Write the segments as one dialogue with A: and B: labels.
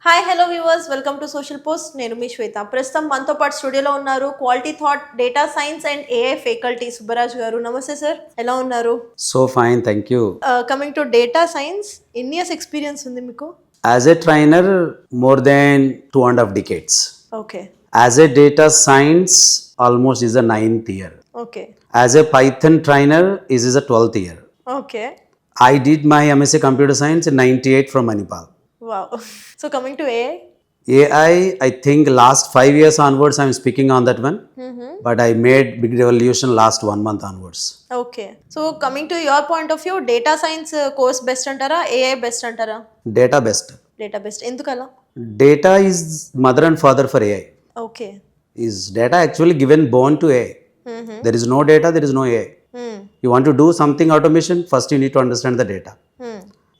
A: Hi hello viewers, welcome to social post. నేను మీ శ్వేత. ప్రస్తుతం మనతో పాటు స్టూడియోలో ఉన్నారు quality thought data science and AI faculty Subbaraj గారు. నమస్తే సార్, ఎలా ఉన్నారు?
B: So fine, thank you.
A: Coming to data science, ఎన్ని ఇయర్స్ ఎక్స్పీరియన్స్ ఉంది మీకు?
B: As a trainer, more than 2.5 decades.
A: Okay
B: As a data science, almost is a 9th year.
A: Okay
B: As a Python trainer, is a 12th year.
A: Okay
B: I did my MSc Computer Science in 98 from Manipal.
A: Wow. So coming to AI.
B: AI, I think last 5 years onwards, I'm speaking on that one. But I made big revolution last 1 month onwards.
A: Okay, so coming to your point of view, data science course best అంటారా, AI best అంటారా?
B: Data best.
A: Data best, ఎందుకలా?
B: Data is mother and father for AI.
A: Okay.
B: Is data actually given born to AI? There is no data, there is no AI. You want to do something automation, first you need to understand the data.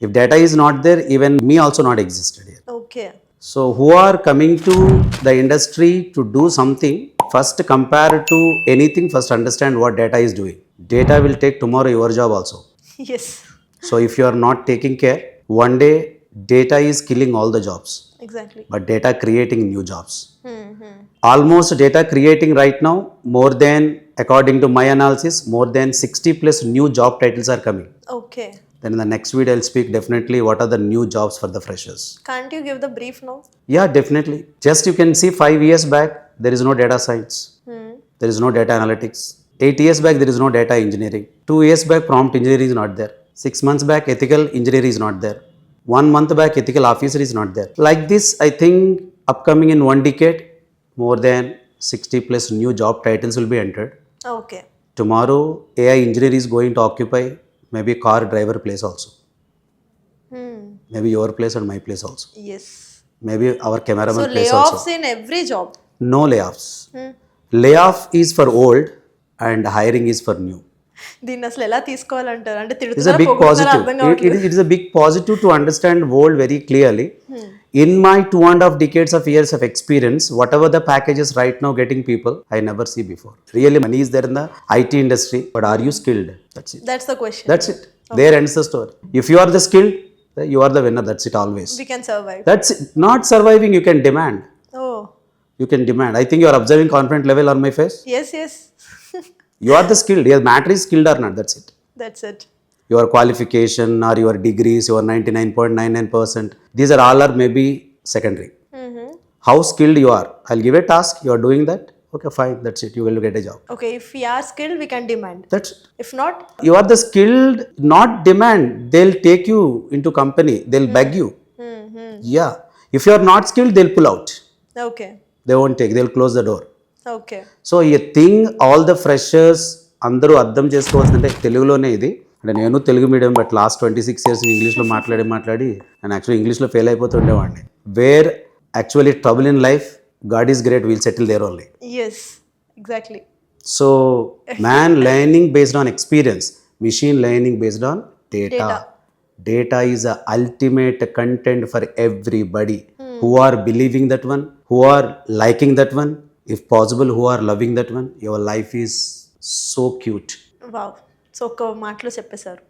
B: If data is not there, even me also not existed here.
A: Okay.
B: So who are coming to the industry to do something, first compare to anything, first understand what data is doing. Data will take tomorrow your job also.
A: Yes,
B: So if you are not taking care, one day data is killing all the jobs,
A: exactly.
B: but data creating new jobs. Almost data creating right now, more than, according to my analysis, more than 60 plus new job titles are coming.
A: Okay.
B: Then in the next video, I'll speak definitely what are the new jobs for the freshers.
A: Can't you give the brief now?
B: Yeah, definitely. Just you can see 5 years back, there is no data science. There is no data analytics. 8 years back, there is no data engineering. 2 years back, prompt engineering is not there. 6 months back, ethical engineering is not there. 1 month back, ethical officer is not there. Like this, I think upcoming in 1 decade, more than 60 plus new job titles will be entered.
A: Okay.
B: Tomorrow, AI engineer is going to occupy maybe car driver place also. Maybe your place and my place also.
A: Yes.
B: Maybe our
A: so
B: cameraman
A: lay
B: place
A: offs
B: also.
A: In every job.
B: No layoffs. Layoff is for old and hiring is for new.
A: దీన్ని అసలు ఎలా తీసుకోవాలంటారు? అంటే
B: It's a
A: తిడుతున్నారు,
B: big
A: పొగుడుతున్నారు,
B: positive.
A: అర్థం
B: It
A: కావట్లేదు.
B: is a big positive to understand world very clearly. In my 2.5 decades of years of experience, whatever the packages right now getting people, I never see before. Really, money is there in the IT industry, but are you skilled? That's it.
A: That's the question.
B: That's it. There ends the story. If you are the skilled, you are the winner. That's it always.
A: We can survive.
B: That's it. Not surviving, you can demand.
A: Oh
B: You can demand. I think you are observing confident level on my face.
A: Yes yes.
B: You are the skilled. Your matter is skilled or not. That's it.
A: That's it.
B: Your qualification or your degrees, your 99.99%. These are all are maybe secondary. How skilled you are. I'll give a task. You are doing that. Okay, fine. That's it. You will get a job.
A: Okay, if you are skilled we can demand.
B: That's it.
A: If not,
B: You are the skilled, not demand. They'll take you into company. They'll beg you. Yeah. If you are not skilled, they'll pull out.
A: Okay.
B: They won't take. They'll close the door.
A: Okay.
B: So ఈ thing all the freshers అందరూ అర్థం చేసుకోవాల్సిందంటే తెలుగులోనే ఇది. అంటే నేను Telugu medium, but last 26 years ఇంగ్లీష్లో మాట్లాడి నేను యాక్చువల్లీ ఇంగ్లీష్లో ఫెయిల్ అయిపోతుండేవాడిని. Where actually trouble in life, God is great, we'll settle there only.
A: Yes, exactly.
B: So man learning based on experience, machine learning based on data. Data is a ultimate content for everybody who are believing that one, who are liking that one, if possible who are loving that one. Your life is so cute.
A: Wow. So ఒక మాటలో చెప్పేశారు.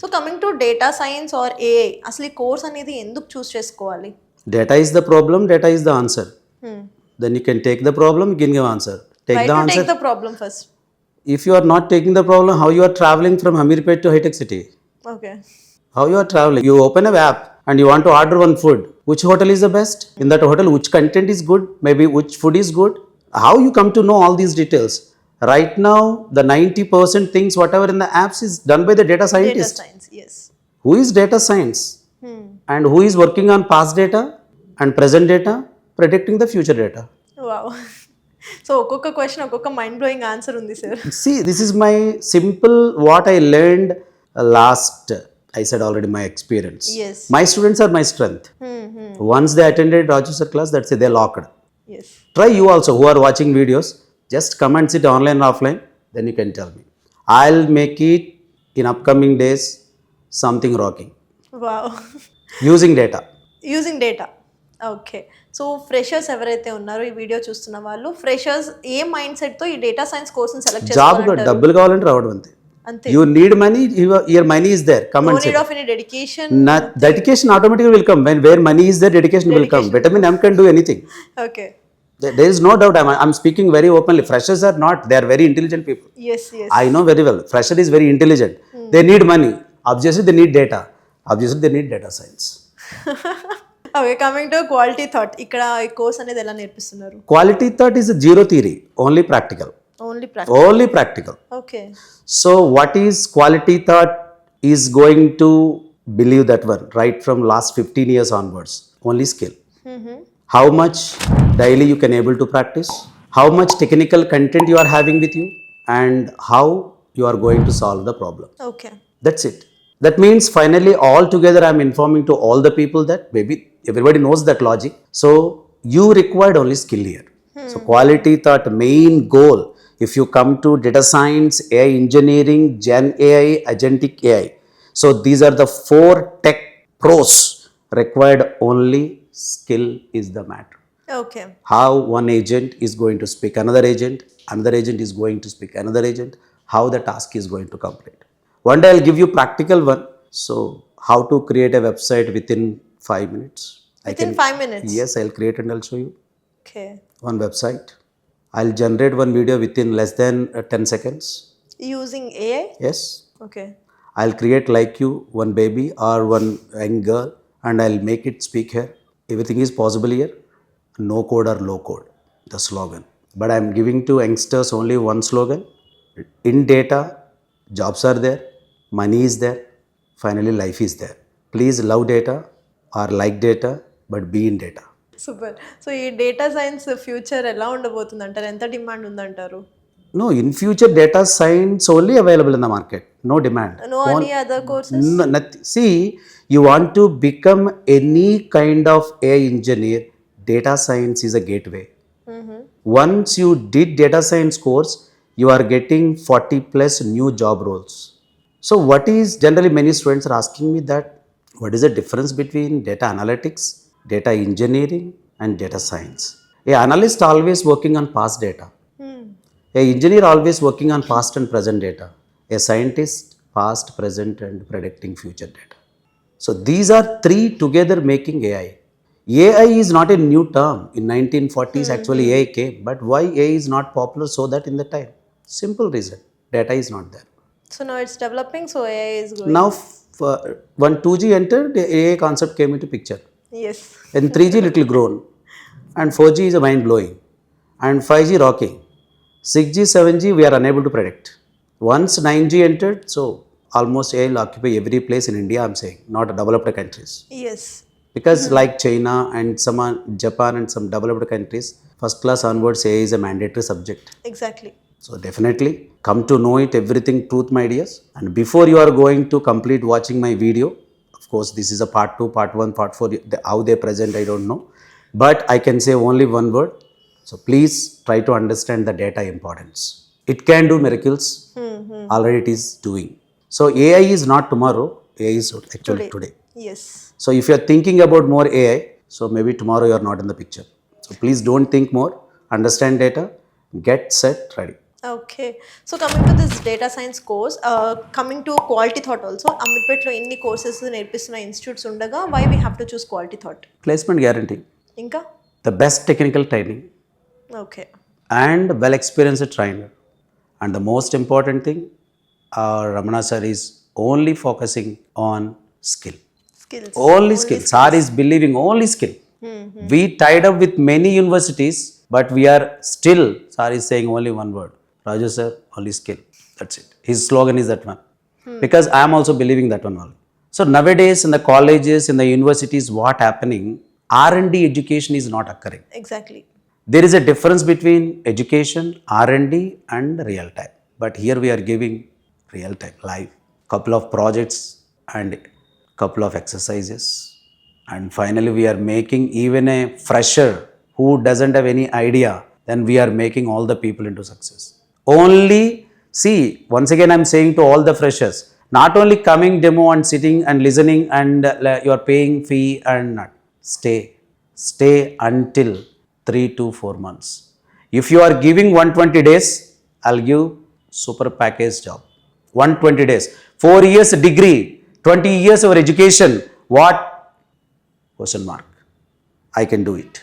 A: So coming to data science or AI, అసలు ఈ course అనేది ఎందుకు చూస్ చేసుకోవాలి?
B: Data is the problem, data is the answer. Then you can take the problem, you can give answer. Take
A: Try
B: the
A: to
B: answer.
A: take the problem first.
B: If you are not taking the problem, how you are traveling from Amirpet to High Tech City?
A: Okay.
B: How you are traveling? You open a app and you want to order one food. Which hotel is the best? In that hotel, which content is good? Maybe which food is good? How you come to know all these details? Right now, the 90% things, whatever in the apps is done by the data
A: data
B: scientist.
A: Science, yes.
B: Who is data science? And who is working on past data and present data, predicting the future data?
A: Wow. So ఒక్కొక్క question ఒక్కొక్క mind blowing answer ఉంది sir.
B: See, this is my simple what I learned last. I said already my experience.
A: Yes.
B: My students are my strength. Once they attended Rochester class, that's it, they're locked.
A: Yes.
B: Try you also who are watching videos, just come and sit online and offline, then you can tell me. I'll make it in upcoming days something rocking.
A: Wow.
B: Using data.
A: Using data. Okay. So freshers ఎవరైతే ఉన్నారో ఈ video చూస్తున్న వాళ్ళు, freshers ఏ mind సెట్తో ఈ data science కోర్స్ని select
B: job
A: చేసుకోవాలంటారు?
B: డబ్బులు కావాలంటే రావడం అంతే.
A: అంతే.
B: You need money, your money is there. Come
A: No
B: and
A: need
B: sit.
A: of any dedication.
B: Not, dedication automatically will come. Where money is there, dedication will come.
A: Dedication
B: Vitamin M can do anything.
A: Okay.
B: There is no doubt. I'm speaking very openly. Freshers are not. They are very intelligent people.
A: Yes, yes.
B: I know very well. Fresher is very intelligent. They need money. Obviously, they need data. Obviously, they need data science.
A: Okay, coming to quality thought, ఇక్కడ ఈ course అనేది ఎలా నేర్పిస్తున్నారు?
B: Quality thought is a zero theory, only practical.
A: Only practice.
B: Only practical.
A: Okay.
B: So, what is quality thought is going to believe that one right from last 15 years onwards. Only skill. How much daily you can able to practice, how much technical content you are having with you, and how you are going to solve the problem.
A: Okay.
B: That's it. That means finally all together I'm informing to all the people that maybe everybody knows that logic. So you required only skill here. So quality thought main goal, if you come to data science, AI engineering, Gen AI, agentic AI. So these are the 4 tech pros required, only skill is the matter.
A: Okay.
B: How one agent is going to speak another agent is going to speak another agent, how the task is going to complete. One day I'll give you practical one. So how to create a website within 5 minutes.
A: Within 5 minutes?
B: Yes, I'll create and I'll show you
A: okay.
B: one website. I'll generate one video within less than 10 seconds.
A: Using AI?
B: Yes.
A: Okay.
B: I'll create like you one baby or one young girl and I'll make it speak here. Everything is possible here. No code or low code, the slogan. But I'm giving to youngsters only one slogan. In data, jobs are there, money is there, finally life is there. Please love data or like data, but be in data.
A: Super. So ఈ data science future ఎలా ఉండబోతుంది అంటారు? ఎంత demand ఉందంటారు?
B: No, in future data science only available in the market. No demand.
A: No any other courses?
B: No, nothing. See, you want to become any kind of AI engineer, data science is a gateway. Once you did data science course, you are getting 40 plus new job roles. So what is generally many students are asking me that what is the difference between data analytics, data engineering and data science? A analyst always working on past data. A engineer always working on past and present data. A scientist past, present and predicting future data. So these are 3 together making AI. AI is not a new term. In 1940s actually AI came. But why AI is not popular so that in the time? Simple reason. Data is not there.
A: So now it's developing, so AI is going.
B: Now when 2G entered, the AI concept came into picture.
A: yes.
B: And 3G little grown. And 4G is mind blowing. And 5G rocking. 6G, 7G we are unable to predict. Once 9G entered, so almost AI will occupy every place in India, I'm saying, not developed countries.
A: yes.
B: Because like China and some Japan and some developed countries, first class onwards AI is a mandatory subject.
A: Exactly.
B: So definitely come to know it everything truth my dears. And before you are going to complete watching my video, of course this is a part 2, part 1, part 4, how they present I don't know. But I can say only one word. So please try to understand the data importance. It can do miracles. Already it is doing. So AI is not tomorrow. AI is actually today.
A: Yes.
B: So if you are thinking about more AI, so maybe tomorrow you are not in the picture. So please don't think more. Understand data. Get set ready.
A: Okay. So coming to this data science course, coming to quality thought also, అమీర్పేట్లో ఎన్ని కోర్సెస్ నేర్పిస్తున్న institutes ఉండగా why we have to choose quality thought?
B: Placement guarantee.
A: ఇంకా?
B: The best technical training
A: okay.
B: and well experienced trainer. And the most important thing, Ramana sir is only focusing on skill.
A: Skills.
B: Only skill. Sir is believing only skill. We tied up with many universities, but we are still, sir is saying only one word. Raju sir, only skill. That's it. His slogan is that one. Because I am also believing that one only. So nowadays in the colleges, in the universities, what happening, R&D education is not occurring.
A: Exactly.
B: There is a difference between education, R&D and real time. But here we are giving real time, live, couple of projects and couple of exercises. And finally we are making even a fresher who doesn't have any idea, then we are making all the people into success. Only, see, once again I'm saying to all the freshers, not only coming demo and sitting and listening and you are paying fee and not. Stay until 3 to 4 months. If you are giving 120 days, I'll give super package job. 120 days. 4 years degree, 20 years of education. What? Question mark. I can do it.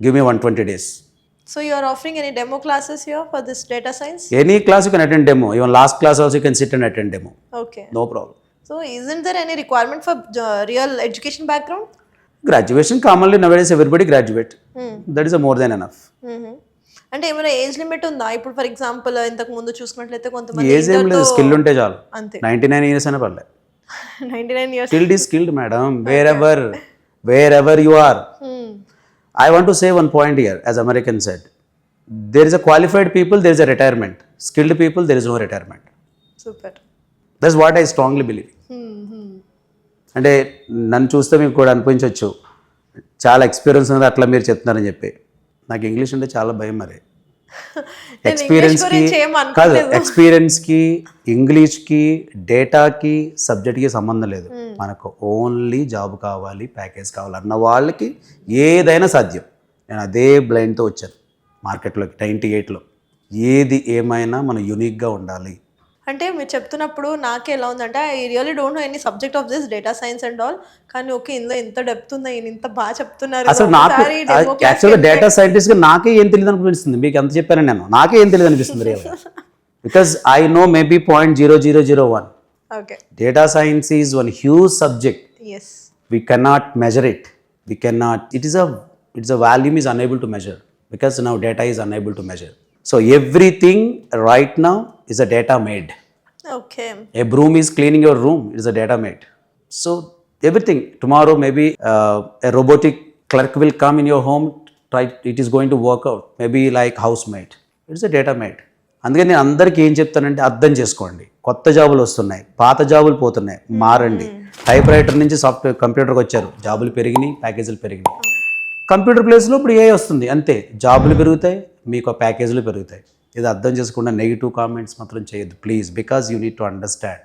B: Give me 120 days.
A: So you are offering any demo classes here for this data science?
B: Any class you can attend demo. Even last class also you can sit and attend demo.
A: Okay.
B: No problem.
A: So isn't there any requirement for real education background?
B: Graduation, commonly nowadays everybody graduate. That is more than enough.
A: అంటే ఏమైనా age limit ఉందా? ఇప్పుడు for example ఇంతకు ముందు చూసుకున్నట్లయితే కొంతమంది
B: age ఏం లేదు, స్కిల్ ఉంటే చాలు.
A: అంతే.
B: 99 years అయినా పర్లేదు.
A: 99 years.
B: Skilled is skilled, madam. Wherever you are. I want to say one point here, as American said. There is a qualified people, there is a retirement. Skilled people, there is no retirement.
A: Super.
B: That's what I strongly believe. అంటే నన్ను చూస్తే మీకు కూడా అనిపించవచ్చు చాలా experience ఉంది అట్లా మీరు చెప్తున్నారని చెప్పి. నాకు ఇంగ్లీష్ అంటే చాలా భయం. మరి ఎక్స్పీరియన్స్కి కాదు, ఎక్స్పీరియన్స్కి ఇంగ్లీష్కి డేటాకి సబ్జెక్ట్కి సంబంధం లేదు. మనకు ఓన్లీ జాబ్ కావాలి, ప్యాకేజ్ కావాలి అన్న వాళ్ళకి ఏదైనా సాధ్యం. నేను అదే బ్లైండ్తో వచ్చాను మార్కెట్లోకి 98లో. ఏది ఏమైనా మనం యూనిక్గా ఉండాలి.
A: అంటే మీరు చెప్తున్నప్పుడు నాకే ఎలా ఉందంటే I really don't know any subject of this data science and all, కానీ ఓకే ఇందులో ఎంత డెప్త్ ఉందా, ఈయన ఇంత బాగా చెప్తున్నారు.
B: అసలు నాకు యాక్చువల్గా డేటా సైంటిస్ట్గా నాకే ఏం తెలియదు అనిపిస్తుంది. మీకు ఎంత చెప్పాను నేను, నాకే ఏం తెలియదు అనిపిస్తుంది రియల్గా. Because I know maybe 0.0001.
A: Okay.
B: Data science is one huge subject.
A: Yes.
B: We cannot measure it. We cannot. It is a volume is unable to measure because now data is unable to measure. So everything right now is a data made.
A: Okay.
B: A broom is cleaning your room. It is a data made. So everything tomorrow maybe a robotic clerk will come in your home. Try it is going to work out. Maybe like housemaid. It is a data made. అందుకని నేను అందరికీ ఏం చెప్తానంటే అర్థం చేసుకోండి. కొత్త జాబులు వస్తున్నాయి, పాత జాబులు పోతున్నాయి, మారండి. టైప్ రైటర్ నుంచి సాఫ్ట్వేర్ కంప్యూటర్కి వచ్చారు, జాబులు పెరిగినాయి, ప్యాకేజీలు పెరిగినాయి. కంప్యూటర్ ప్లేస్లో ఇప్పుడు ఏ వస్తుంది, అంతే జాబులు పెరుగుతాయి, మీకు ప్యాకేజీలు పెరుగుతాయి. ఇది అర్థం చేసుకుండా నెగిటివ్ కామెంట్స్ మాత్రం చేయొద్దు please, because you need to understand.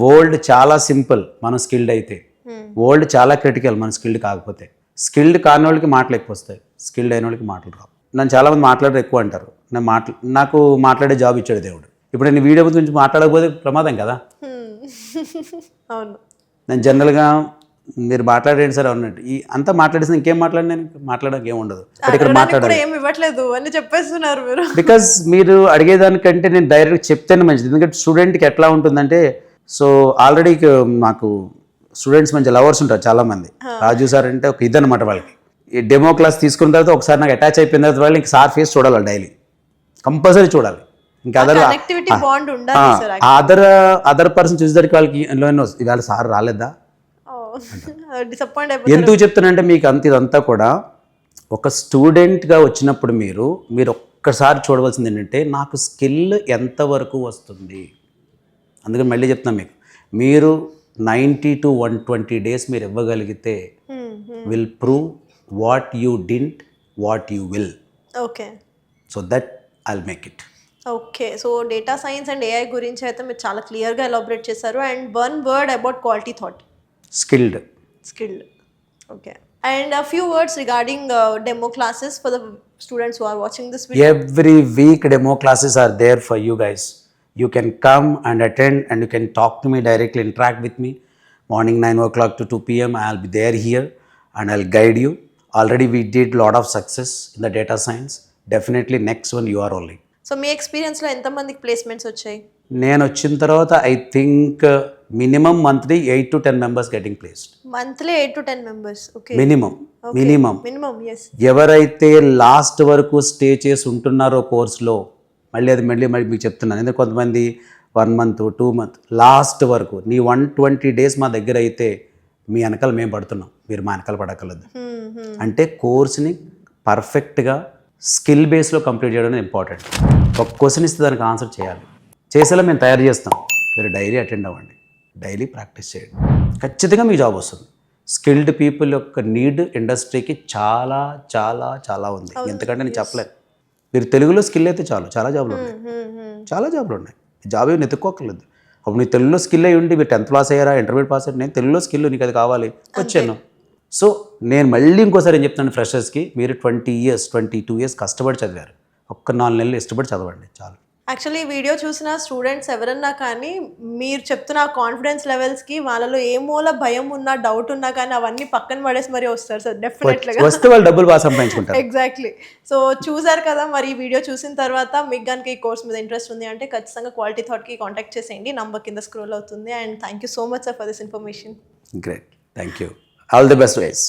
B: World చాలా సింపుల్ మనం స్కిల్డ్ అయితే, వరల్డ్ చాలా క్రిటికల్ మనం స్కిల్డ్ కాకపోతే. స్కిల్డ్ కాని వాళ్ళకి మాటలు ఎక్కువ వస్తాయి, స్కిల్డ్ అయిన వాళ్ళకి మాటలు రావు. నన్ను చాలామంది మాట్లాడరు ఎక్కువ అంటారు. నాకు మాట్లాడే జాబ్ ఇచ్చాడు దేవుడు. ఇప్పుడు నేను వీడియో గురించి మాట్లాడకపోతే ప్రమాదం కదా.
A: అవును.
B: నేను జనరల్గా మీరు మాట్లాడేయండి సార్ అన్నట్టు ఈ అంతా మాట్లాడేసి ఇంకేం మాట్లాడడానికి ఏం ఉండదు. బట్ ఇక్కడ మాట్లాడాలి
A: ఇవ్వట్లేదు అని చెప్పేస్తున్నారు మీరు.
B: బికాజ్ మీరు అడిగేదానికంటే నేను డైరెక్ట్ చెప్తేనే మంచిది. ఎందుకంటే స్టూడెంట్కి ఎట్లా ఉంటుందంటే, సో ఆల్రెడీ మాకు స్టూడెంట్స్ మంచి లవర్స్ ఉంటారు చాలామంది. రాజు సార్ అంటే ఒక ఇదనమాట వాళ్ళకి. ఈ డెమో క్లాస్ తీసుకున్న తర్వాత ఒకసారి నాకు అటాచ్ అయిపోయిన తర్వాత వాళ్ళు ఇంక సార్ ఫేస్ చూడాలి, డైలీ కంపల్సరీ చూడాలి. ఇంకా అదర్ పర్సన్ చూసేసరికి వాళ్ళకి ఇవాళ సార్ రాలేదా. ఎందుకు చెప్తానంటే మీకు ఇదంతా కూడా ఒక స్టూడెంట్గా వచ్చినప్పుడు మీరు ఒక్కసారి చూడవలసింది ఏంటంటే నాకు స్కిల్ ఎంతవరకు వస్తుంది. అందుకని మళ్ళీ చెప్తున్నాను మీకు, మీరు 90 to 120 days మీరు ఇవ్వగలిగితే will prove what you didn't, what you will.
A: Okay.
B: So that I'll make it.
A: Okay. So data science and AI గురించి అయితే మీరు చాలా క్లియర్గా ఎలాబరేట్ చేశారు. And one word about quality thought.
B: Skilled.
A: Okay. And a few words regarding demo classes for the students who are watching this video.
B: Every week demo classes are there for you guys. You can come and attend and you can talk to me directly, interact with me. Morning 9 o'clock to 2 p.m. I'll be there here and I'll guide you. Already we did lot of success in the data science. Definitely next one you are only.
A: So మీ ఎక్స్పీరియన్స్లో ఎంతమందికి placements వచ్చాయి?
B: నేను వచ్చిన తర్వాత I think minimum monthly 8 to 10 members getting placed.
A: Monthly 8 to 10 members. Okay.
B: Minimum. yes. ఎవరైతే last వరకు stay చేసి ఉంటున్నారో కోర్సులో, మళ్ళీ మీకు చెప్తున్నాను, ఎందుకంటే కొంతమంది 1 month 2 months లాస్ట్ వరకు నీ 120 days మా దగ్గర అయితే మీ వెనకాల మేము పడుతున్నాం, మీరు మా వెనకాల పడకలేదు. అంటే కోర్స్ని పర్ఫెక్ట్గా స్కిల్ బేస్లో కంప్లీట్ చేయడం ఇంపార్టెంట్. ఒక క్వశ్చన్ ఇస్తే దానికి ఆన్సర్ చేయాలి, చేసేలా మేము తయారు చేస్తాం. మీరు డైలీ అటెండ్ అవ్వండి, డైలీ ప్రాక్టీస్ చేయండి, ఖచ్చితంగా మీకు జాబ్ వస్తుంది. స్కిల్డ్ పీపుల్ యొక్క నీడ్ ఇండస్ట్రీకి చాలా చాలా చాలా ఉంది. ఎందుకంటే నేను చెప్పలేను. మీరు తెలుగులో స్కిల్ అయితే చాలు, చాలా జాబ్లు ఉన్నాయి. జాబ్ ఏమి ఎత్తుక్కోకర్లేదు. అప్పుడు నీ తెలుగులో స్కిల్ అయ్యి ఉండి మీరు 10th పాస్ అయ్యారా, ఇంటర్మీడియట్ పాస్ అయ్యారు, నేను తెలుగులో స్కిల్ నీకు అది కావాలి వచ్చాను. సో నేను మళ్ళీ ఇంకోసారి ఏం చెప్తాను ఫ్రెషర్స్కి, మీరు 22 years కష్టపడి చదివారు, ఒక్క 4 నెలలు ఇష్టపడి చదవండి చాలు.
A: యాక్చువల్లీ ఈ వీడియో చూసిన స్టూడెంట్స్ ఎవరన్నా కానీ మీరు చెప్తున్న కాన్ఫిడెన్స్ లెవెల్స్కి వాళ్ళలో ఏ మూల భయం ఉన్నా డౌట్ ఉన్నా కానీ అవన్నీ పక్కన పడేసి మరీ వస్తారు సార్ డెఫినెట్గా.
B: వస్తే వాళ్ళు డబ్బులు బాగా సంపాదించుకుంటారు.
A: ఎగ్జాక్ట్లీ. సో చూసారు కదా మరి ఈ వీడియో చూసిన తర్వాత మీకు కనుక ఈ కోర్స్ మీద ఇంట్రెస్ట్ ఉంది అంటే ఖచ్చితంగా క్వాలిటీ థాట్కి కాంటాక్ట్ చేసేయండి. నంబర్ కింద స్క్రోల్ అవుతుంది. And thank you so much sir for this information.
B: Great, thank you, all the best vice.